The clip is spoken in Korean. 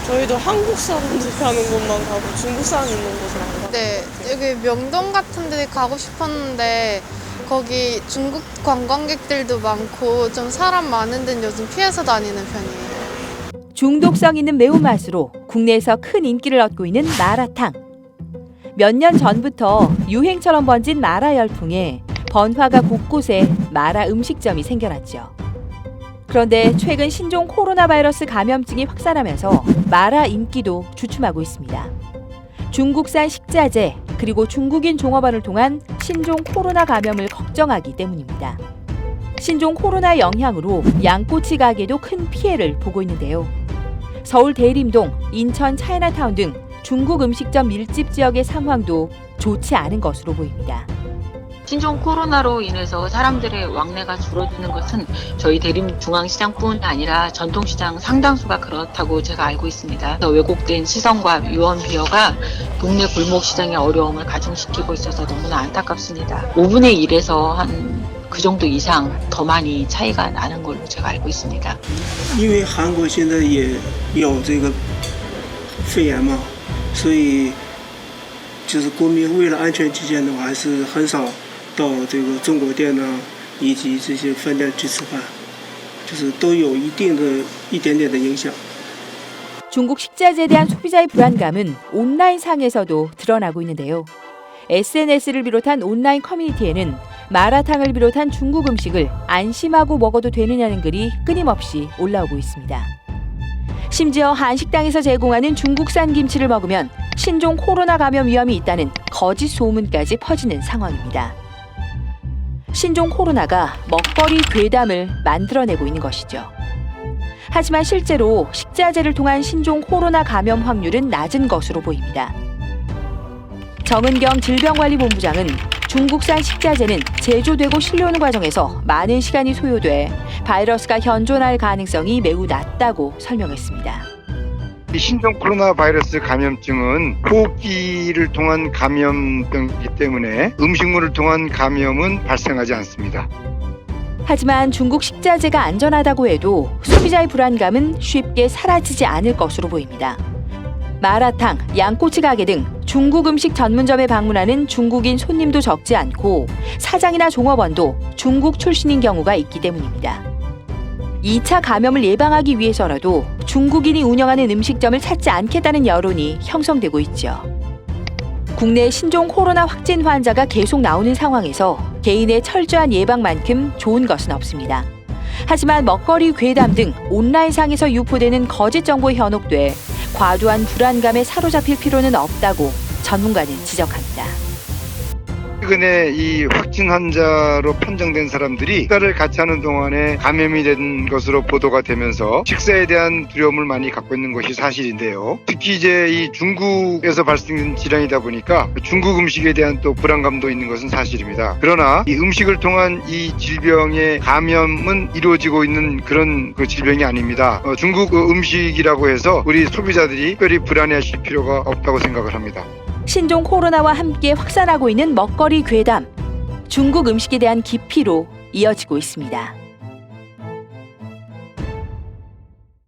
저희도 한국 사람들이 가는 곳만 가고 중국 사람 있는 곳은 안 가요. 네, 여기 명동 같은 데 가고 싶었는데 거기 중국 관광객들도 많고 좀 사람 많은 데는 요즘 피해서 다니는 편이에요. 중독성 있는 매운맛으로 국내에서 큰 인기를 얻고 있는 마라탕. 몇 년 전부터 유행처럼 번진 마라 열풍에 번화가 곳곳에 마라 음식점이 생겨났죠. 그런데 최근 신종 코로나 바이러스 감염증이 확산하면서 마라 인기도 주춤하고 있습니다. 중국산 식자재 그리고 중국인 종업원을 통한 신종 코로나 감염을 걱정하기 때문입니다. 신종 코로나 영향으로 양꼬치 가게도 큰 피해를 보고 있는데요. 서울 대림동, 인천 차이나타운 등 중국 음식점 밀집 지역의 상황도 좋지 않은 것으로 보입니다. 신종 코로나로 인해서 사람들의 왕래가 줄어드는 것은 저희 대림중앙시장뿐 아니라 전통시장 상당수가 그렇다고 제가 알고 있습니다. 왜곡된 시선과 위험 비어가 동네 골목시장의 어려움을 가중시키고 있어서 너무나 안타깝습니다. 5분의 1에서 한 그 정도 이상 더 많이 차이가 나는 걸로 제가 알고 있습니다. 因为韩国现在也有这个肺炎嘛，所以就是国民为了安全起见的话，还是很少到这个中国店呢以及这些饭店去吃饭，就是都有一点点的影响。 중국 식자재에 대한 소비자의 불안감은 온라인상에서도 드러나고 있는데요. SNS를 비롯한 온라인 커뮤니티에는 마라탕을 비롯한 중국 음식을 안심하고 먹어도 되느냐는 글이 끊임없이 올라오고 있습니다. 심지어 한식당에서 제공하는 중국산 김치를 먹으면 신종 코로나 감염 위험이 있다는 거짓 소문까지 퍼지는 상황입니다. 신종 코로나가 먹거리 괴담을 만들어내고 있는 것이죠. 하지만 실제로 식자재를 통한 신종 코로나 감염 확률은 낮은 것으로 보입니다. 정은경 질병관리본부장은 중국산 식자재는 제조되고 실려오는 과정에서 많은 시간이 소요돼 바이러스가 현존할 가능성이 매우 낮다고 설명했습니다. 신종 코로나 바이러스 감염증은 호흡기를 통한 감염병이기 때문에 음식물을 통한 감염은 발생하지 않습니다. 하지만 중국 식자재가 안전하다고 해도 소비자의 불안감은 쉽게 사라지지 않을 것으로 보입니다. 마라탕, 양꼬치 가게 등 중국 음식 전문점에 방문하는 중국인 손님도 적지 않고 사장이나 종업원도 중국 출신인 경우가 있기 때문입니다. 2차 감염을 예방하기 위해서라도 중국인이 운영하는 음식점을 찾지 않겠다는 여론이 형성되고 있죠. 국내 신종 코로나 확진 환자가 계속 나오는 상황에서 개인의 철저한 예방만큼 좋은 것은 없습니다. 하지만 먹거리 괴담 등 온라인상에서 유포되는 거짓 정보에 현혹돼 과도한 불안감에 사로잡힐 필요는 없다고 전문가는 지적합니다. 최근에 이 확진 환자로 판정된 사람들이 식사를 같이 하는 동안에 감염이 된 것으로 보도가 되면서 식사에 대한 두려움을 많이 갖고 있는 것이 사실인데요. 특히 이제 이 중국에서 발생된 질환이다 보니까 중국 음식에 대한 또 불안감도 있는 것은 사실입니다. 그러나 이 음식을 통한 이 질병의 감염은 이루어지고 있는 그런 그 질병이 아닙니다. 중국 음식이라고 해서 우리 소비자들이 특별히 불안해하실 필요가 없다고 생각을 합니다. 신종 코로나와 함께 확산하고 있는 먹거리 괴담, 중국 음식에 대한 기피로 이어지고 있습니다.